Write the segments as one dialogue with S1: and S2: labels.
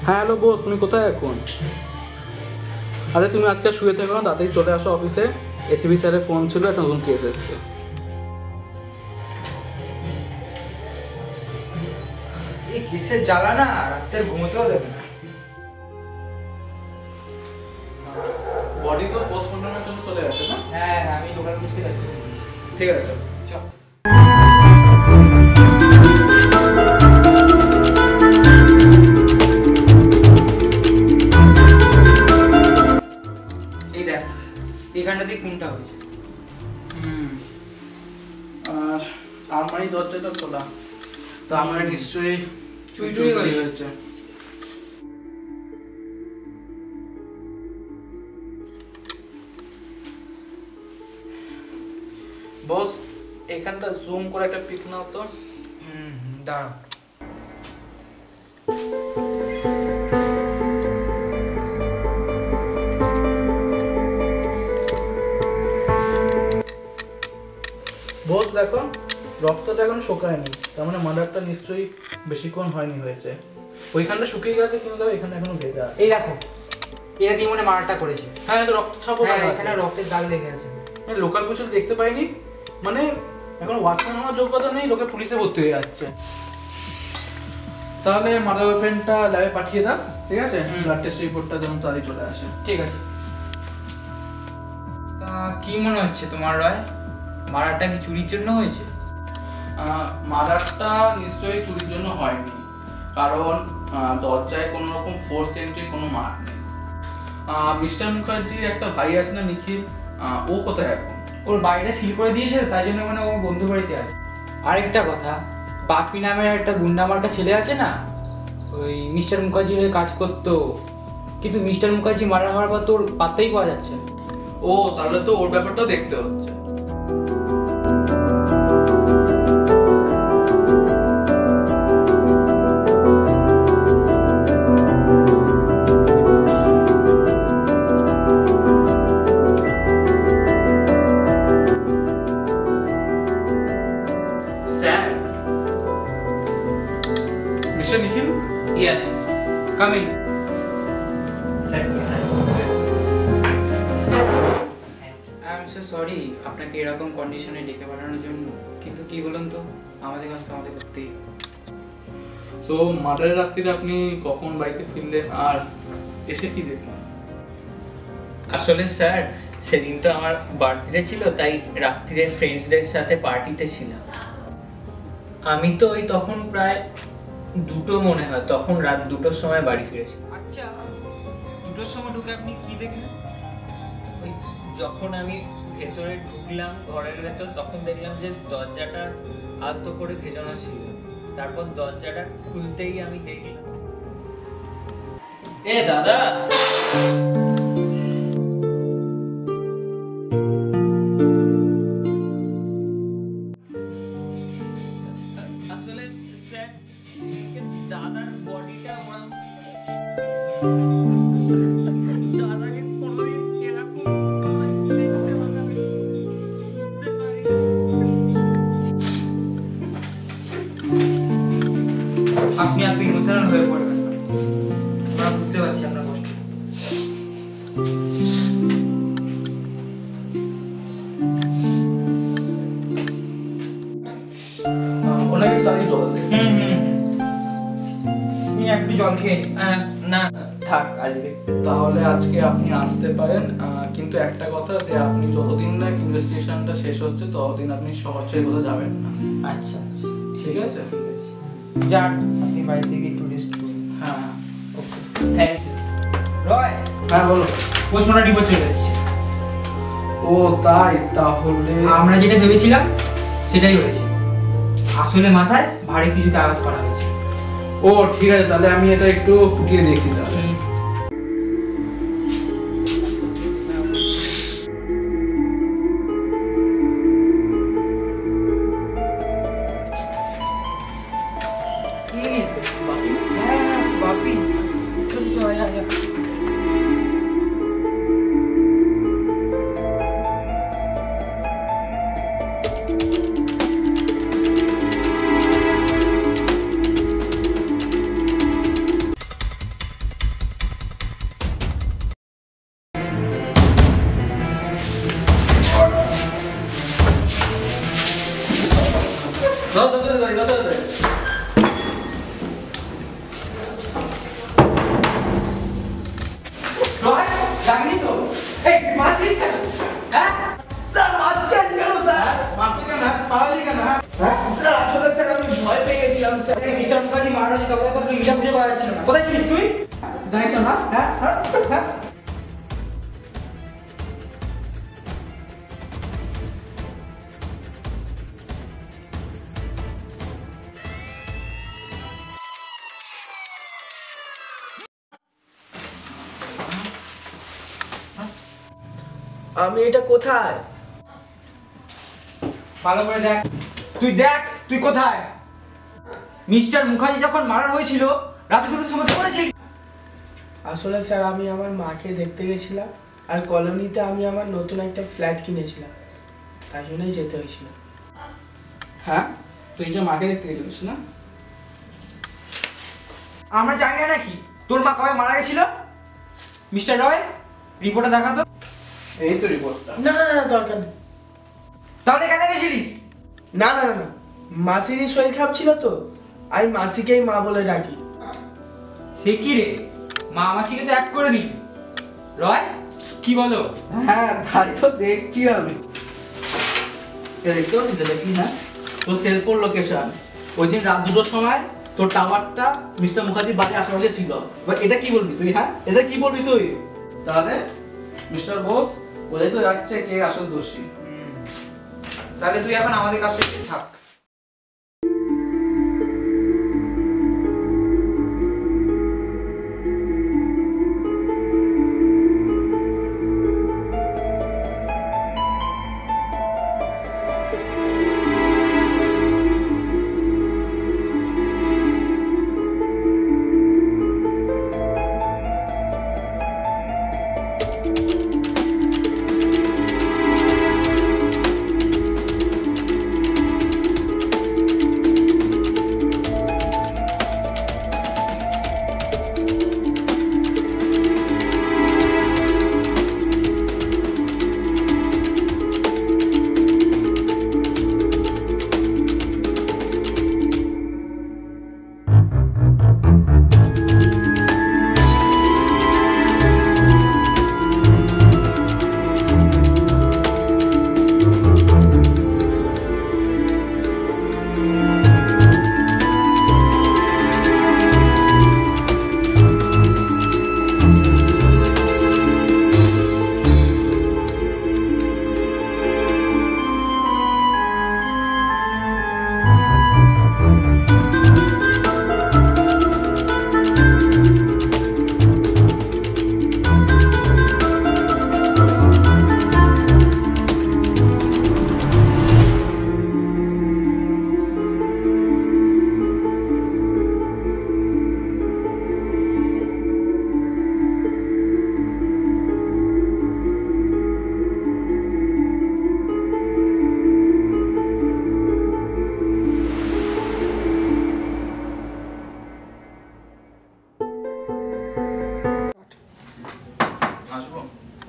S1: হ্যাঁ hello boss, তুমি কোথায় এখন? আরে তুমি আজকে শুয়ে থেকো না, তাড়াতাড়ি চলে আসো অফিসে। এসিবি স্যারের ফোন ছিল, একটা নতুন কেস এসছে।
S2: এই কেসের জ্বালা না, রাত্রে ঘুমোতেও দেবে না।
S1: বডি তো পোস্টমর্টমের জন্য চলে গেছে না?
S2: হ্যাঁ আমি লোকাল পুলিশকে যাচ্ছি।
S1: ঠিক আছে, চল
S2: চল। এই দেখ, এখানটাতেই খুনটা হয়েছে।
S1: আর আলমারি দরজাটা খোলা, তো আমার নিশ্চয়ই
S2: চুরি হয়েছে।
S1: বস, এখানটা জুম করে একটা পিক নাও তো।
S2: দাঁড়া।
S1: বস দেখো, রক্তটা এখন শুকায়নি, তার মানে মার্ডারটা নিশ্চয়ই বেশিক্ষণ হয়েছে। ওইখানটা শুকিয়ে গেছে, কিন্তু দেখো এখানে এখনো ভেজা।
S2: এই দেখো, এরা দিয়ে মনে মারাটা করেছে।
S1: হ্যাঁ, এটা রক্ত ছাপ।
S2: এখানে রক্তের দাগ লেগে আছে।
S1: লোকাল পুলিশ দেখতে পাইনি, মানে এখন ওয়াচম্যান হওয়ার যোগ্যতা নেই, লোকে পুলিশে ভর্তি হয়ে যাচ্ছে। তাহলে মার্ডার ওয়েপেনটা ল্যাবে পাঠিয়ে দাও, ঠিক আছে? ব্লাড টেস্ট রিপোর্টটা যেন তাড়াতাড়ি চলে আসে।
S2: ঠিক আছে। তা কি মনে হচ্ছে তোমার রায়, মারাটা কি চুরির জন্য হয়েছে?
S1: মার্ডারটা নিশ্চয়ই চুরির জন্য হয়নি, কারণ দরজায় কোনো রকম ফোর্স এন্ট্রির কোনো মার্ক নেই। মিস্টার মুখার্জির একটা ভাই আছে না, নিখিল, ও কোথায় এখন?
S2: ওর বাড়িটা সিল করে দিয়েছে, তাই জন্য মানে ও বন্ধু বাড়িতে আছে। আরেকটা কথা, বাপি নামের একটা গুন্ডা মার্কা ছেলে আছে না, ওই মিস্টার মুখার্জি হয়ে কাজ করতো, কিন্তু মিস্টার মুখার্জি মারা হওয়ার পর তোর পাত্তাই পাওয়া যাচ্ছে না।
S1: ও, তাহলে তো ওর ব্যাপারটাও দেখতে হচ্ছে। Mister Nikhil?
S2: Yes, come in. I am so sorry আপনাকে এরকম কন্ডিশনে ডেকে পাঠানোর জন্য, কিন্তু কি বলুন তো, আমাদের কাজ তো আমাদের করতেই।
S1: সো মার্ডারের রাত্রিরে আপনি কখন বাড়িতে ফিরলেন, আর এসে কি দেখলেন?
S3: আসলে স্যার, সেদিন তো আমার বার্থডে ছিল, তাই রাত্রিরে ফ্রেন্ডসদের সাথে পার্টিতে ছিলাম। আমি তো ওই তখন প্রায় 2টো মনে হয়, তখন রাত 2টোর সময় বাড়ি ফিরেছি।
S2: আচ্ছা, 2টোর সময় ঢুকে আপনি কি দেখলেন?
S3: ওই যখন আমি ভেতরে ঢুকলাম ঘরের ভেতর, তখন দেখলাম যে দরজাটা আলতো করে ভেজানো ছিল। তারপর দরজাটা খুলতেই আমি দেখলাম,
S2: এ দাদা,
S3: আসলে স্যার দাদার বডিটা দাদাকে কোনোদিন এরকম দেখতে হবে আমি বুঝতে পারি।
S2: আপনি এত ইমোশনাল হয়ে পড়বেন না, আমরা বুঝতে পারছি আপনার কষ্ট।
S1: ওনাকে তাড়াতাড়ি জল দেন।
S2: আপনি একটু জল খেয়ে নিন।
S3: না থাক আজকে।
S1: তাহলে আজকে আপনি আসতে পারেন, কিন্তু একটা কথা, যে আপনি যতদিন না ইনভেস্টিগেশনটা শেষ হচ্ছে ততদিন আপনি শহর ছেড়ে কোথাও যাবেন না।
S3: আচ্ছা আচ্ছা,
S1: ঠিক আছে?
S3: ঠিক আছে।
S2: যান, আপনি বাড়ি থেকে একটু রেস্ট করুন।
S1: হ্যাঁ
S3: ওকে, থ্যাংক ইউ।
S2: রয়,
S1: হ্যাঁ বলো।
S2: পোস্টমর্টম রিপোর্ট চলে এসেছে।
S1: ও তাই? তাহলে
S2: আমরা যেটা ভেবেছিলাম সেটাই হয়েছে। আসলে মাথায় ভারী কিছুতে আঘাত করা হয়েছে।
S1: ও ঠিক আছে, তাহলে আমি এটা একটু ফুটিয়ে দেখি তাহলে।
S2: হ্যাঁ বাপি, চল চল, আয় আয়। রয়, জানি তো এই মারছিস কেন? হ্যাঁ
S4: স্যার মারছেন কেন স্যার?
S1: মারতে কেন? পালালি কেন? হ্যাঁ?
S4: স্যার আসলে স্যার আমি ভয় পেয়ে গেছিলাম স্যার।
S2: এই মিস্টার মুখার্জি মারা হয়েছে তবে তো তুই হিসাব খুঁজে পাওয়া যাচ্ছিল না। কোথায় ছিলিস তুই?
S1: দেখছো না? হ্যাঁ? হ্যাঁ? হ্যাঁ?
S4: আমি এটা কোথায়?
S2: ভালো করে দেখ, তুই কোথায়? মিস্টার মুখার্জি যখন মারা হয়েছিল রাতে দুটোর সময় তুই কোথায় ছিলি?
S4: আসলে স্যার আমি আমার মাকে দেখতে গেছিলাম, আর কলোনিতে আমি আমার নতুন একটা ফ্ল্যাট কিনেছিলাম, তাই জন্যই যেতে হয়েছিল।
S1: হ্যাঁ? তুই যে মাকে দেখতে গেছিলিস না?
S2: আমরা জানি না নাকি তোর মা কবে মারা গেছিল? মিস্টার রয়, রিপোর্টে দেখাতো।
S1: এই তো রিপোর্টটা।
S4: না না না দরকার নেই।
S2: তাহলে কেন গেছিলিস?
S4: না না না না, মাসিরই শরীর খারাপ ছিল তো, আমি মাসিকেই মা বলে ডাকি।
S2: সে কি রে, মা মাসিকে তো এক করে দিই। রয় কি বলো?
S1: হ্যাঁ, তাই তো দেখছি আমি। দেখতে পাচ্ছিস এটা কি না? তোর সেলফোন লোকেশন। ওই দিন রাত 2টোর সময় তোর টাওয়ারটা মিস্টার মুখার্জির বাড়ির আশেপাশে ছিল। এবার এটা কি বলবি তুই? হ্যাঁ, এটা কি বলবি তুই? তাহলে মিস্টার বোস বোঝাই তো যাচ্ছে কে আসল দোষী।
S2: তাহলে তুই এখন আমাদের কাছে থাক।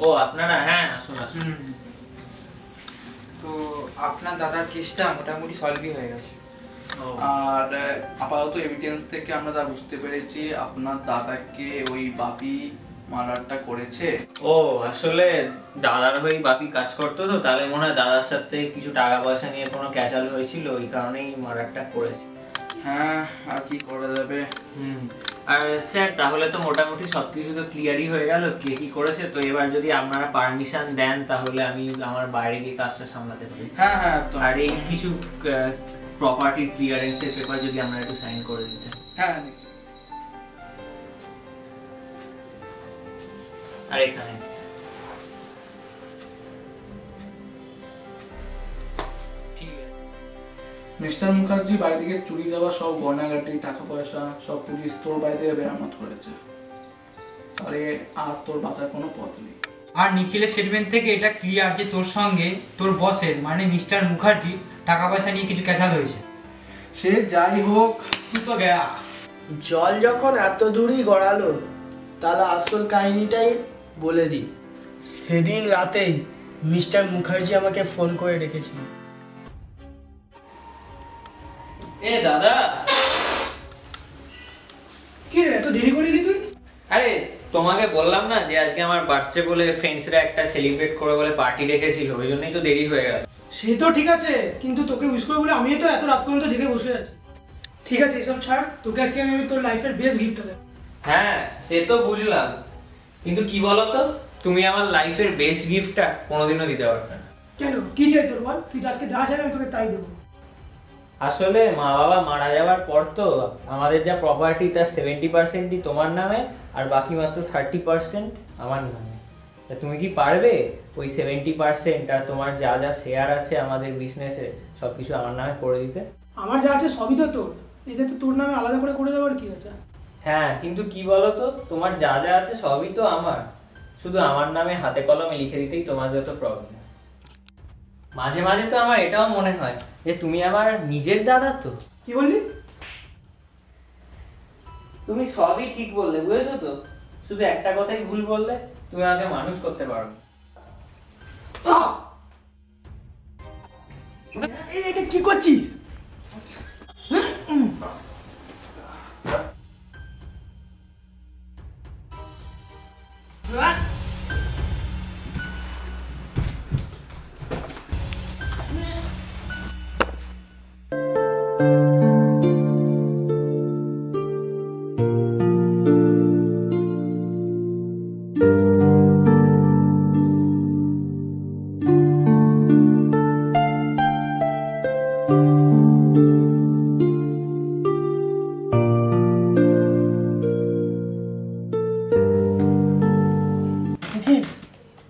S3: ও আপনারা, হ্যাঁ আসুন আসুন।
S2: তো আপনার দাদার কেসটা মোটামুটি সলভই হয়ে গেছে।
S1: আর আপাতত এভিডেন্স থেকে আমরা যা বুঝতে পেরেছি আপনার দাদাকে ওই বাপি মার্ডারটা করেছে।
S3: ও আসলে দাদার হয়ে বাপি কাজ করতো তো, তাহলে মনে হয় দাদার সাথে কিছু টাকা পয়সা নিয়ে কোনো ক্যাচাল হয়েছিল, ওই কারণেই মার্ডারটা করেছে।
S1: হ্যাঁ, আর কি করা যাবে।
S3: আর স্যার তাহলে তো মোটামুটি সবকিছু তো ক্লিয়ারই হয়ে গেল কে কি করেছে। তো এবার যদি আপনারা পারমিশন দেন তাহলে আমি আমার বাইরে গিয়ে কাজটা সামলাতে পারি।
S1: হ্যাঁ হ্যাঁ, একদম।
S3: আর এই কিছু প্রপার্টি ক্লিয়ারেন্সের পেপার যদি আমরা একটু সাইন করে দিতেন।
S1: হ্যাঁ নিশ্চয়ই।
S3: আর এখানে ঠিক আছে।
S1: মিস্টার মুখার্জি বাড়ি থেকে চুরি যাওয়া সব গয়নাগাটি টাকা পয়সা সব পুলিশ তোর বাড়ি থেকে বেরামত করেছে। আরে আর তোর বাঁচার কোনো পথ নেই।
S2: আর নিখিলের স্টেটমেন্ট থেকে এটা ক্লিয়ার যে তোর সঙ্গে তোর বসের মানে মিস্টার মুখার্জি টাকা পয়সা নিয়ে কিছু ক্যাচাল হয়েছে।
S1: সে যাই হোক,
S2: তুই তো গেয়া
S4: জল যখন এত দূরই গড়ালো, তাহলে আসল কাহিনীটাই বলে দিই। সেদিন রাতেই মিস্টার মুখার্জি আমাকে ফোন করে ডেকেছিল।
S3: এ দাদা,
S4: কি রে এত দেরি করে এলি তুই?
S3: আরে তোমাকে বললাম না যে আজকে আমার বার্থডে বলে ফ্রেন্ডসরা একটা সেলিব্রেট করে বলে পার্টি রেখেছিল, ওই জন্যই তো দেরি হয়ে গেল।
S4: সে তো ঠিক আছে, কিন্তু তোকে উইশ করে বলে আমি তো এত রাত পর্যন্ত জেগে বসে আছি। ঠিক আছে এসব ছাড়, তোকে আজকে আমি তোর লাইফের বেস্ট গিফটটা দেব।
S3: হ্যাঁ সে তো বুঝলাম, কিন্তু কি বলতো, তুমি আমার লাইফের বেস্ট গিফটটা কোনোদিনও দিতে পারবে না।
S4: কেন, কি চাই তোর বল? তুই তো আজকে যা চাই আমি তোকে তাই দেবো।
S3: আসলে মা বাবা মারা যাওয়ার পর তো আমাদের যা প্রপার্টি তার 70%ই তোমার নামে আর বাকি মাত্র 30% আমার নামে। তা তুমি কি পারবে ওই 70% আর তোমার যা যা শেয়ার আছে আমাদের বিজনেসে সব কিছু আমার নামে করে দিতে?
S4: আমার যা আছে সবই তো তোর, এটা তো তোর নামে আলাদা করে দেওয়ার কি আছে?
S3: হ্যাঁ কিন্তু কি বলো তো, তোমার যা যা আছে সবই তো আমার, শুধু আমার নামে হাতে কলমে লিখে দিতেই তোমার যত প্রবলেম। মাঝে মাঝে তো আমার এটাও মনে হয় যে তুমি আমার নিজের দাদা তো।
S4: কি বললি?
S3: তুমি সবই ঠিক বললে, বুঝেছো তো, শুধু একটা কথাই ভুল বললে, তুমি আমাকে মানুষ করতে পারো।
S4: এটা কি করছিস?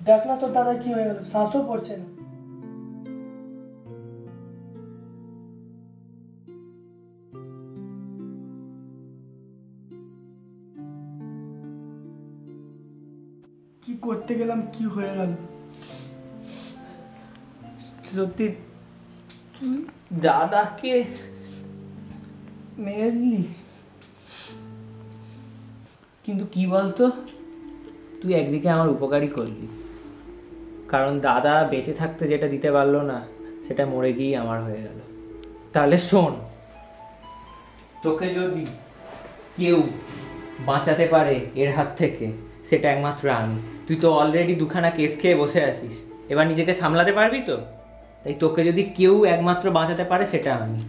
S4: দেখ না তোর দাদা কি হয়ে গেল, শ্বাসও পড়ছে না। কি করতে গেলাম, কি হয়ে গেল?
S3: সত্যি তুই দাদাকে মেরে দিলি? কিন্তু কি বলতো, তুই একদিকে আমার উপকারই করলি, কারণ দাদা বেঁচে থাকতে যেটা দিতে পারলো না সেটা মরে গিয়েই আমার হয়ে গেল। তাহলে শোন, তোকে যদি কেউ বাঁচাতে পারে এর হাত থেকে সেটা একমাত্র আমি। তুই তো অলরেডি দুখানা কেস খেয়ে বসে আছিস, এবার নিজেকে সামলাতে পারবি তো? তাই তোকে যদি কেউ একমাত্র বাঁচাতে পারে সেটা আমি,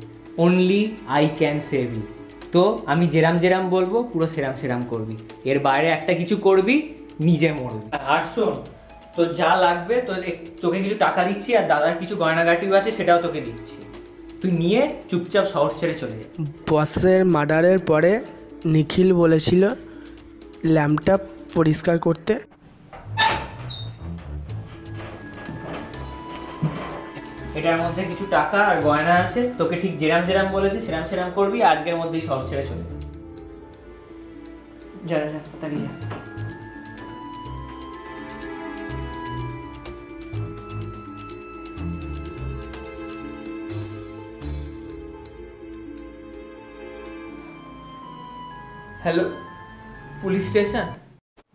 S3: only I can save you. তো আমি যেরাম যেরাম বলবো পুরো সেরাম সেরাম করবি, এর বাইরে একটা কিছু করবি নিজে মরবি। আর শোন, তোর যা লাগবে তোকে কিছু টাকা দিচ্ছি, আর দাদার কিছু গয়নাগাটিও আছে সেটাও তোকে দিচ্ছি, তুই নিয়ে চুপচাপ শহর ছেড়ে চলে যা।
S4: বসের মার্ডারের পরে নিখিল বলেছিল ল্যাম্পটা পরিষ্কার করতে।
S3: এটার মধ্যে কিছু টাকা আর গয়না আছে, তোকে ঠিক যেরাম যেরাম বলেছি সেরাম সেরাম করবি, আজকের মধ্যেই শহর ছেড়ে চলে যা। যা তাড়াতাড়ি যা। Hello, police station?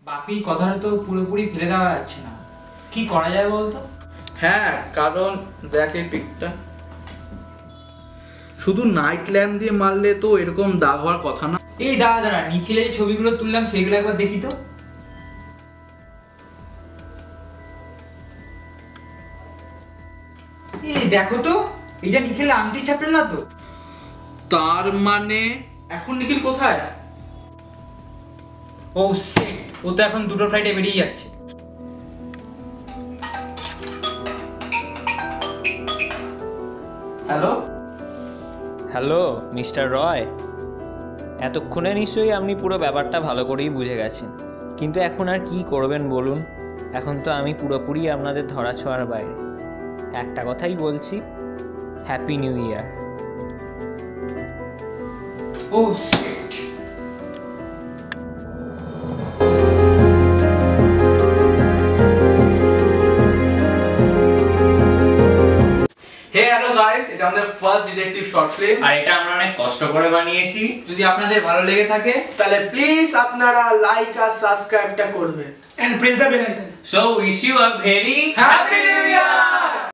S2: বাপি কথাটা তো পুরোপুরি ফেলে দেওয়া যাচ্ছে না, কি করা যায় বলতো?
S1: হ্যাঁ, কারণ দেখ এই পিকটা, শুধু নাইট ল্যাম্প দিয়ে মারলে তো এরকম দাগ হওয়ার কথা না।
S2: এই দাঁড়া দাঁড়া, নিখিলের যে ছবিগুলো তুললাম সেগুলো একবার দেখি তো। এই দেখো তো, এটা নিখিলের আংটি ছাপল না তো?
S1: তার মানে এখন নিখিল কোথায়?
S2: ও শিট, ও তো এখন দুটো ফ্লাইটে বেরিয়ে যাচ্ছে।
S1: হ্যালো
S3: হ্যালো মিস্টার রয়, এতক্ষণে নিশ্চয়ই আপনি পুরো ব্যাপারটা ভালো করেই বুঝে গেছেন, কিন্তু এখন আর কি করবেন বলুন? এখন তো আমি পুরোপুরি আপনাদের ধরাছোঁয়ার বাইরে। একটা কথাই বলছি, হ্যাপি নিউ ইয়ার।
S2: ও শিট।
S1: হে হ্যালো গাইস, এটা আমাদের ফার্স্ট ডিটেকটিভ শর্ট ফিল্ম,
S3: আর এটা আমরা অনেক কষ্ট করে বানিয়েছি।
S2: যদি আপনাদের ভালো লেগে থাকে
S4: তাহলে প্লিজ আপনারা লাইক আর সাবস্ক্রাইবটা করবেন, and press the bell icon.
S3: So wish you a very
S1: happy new year.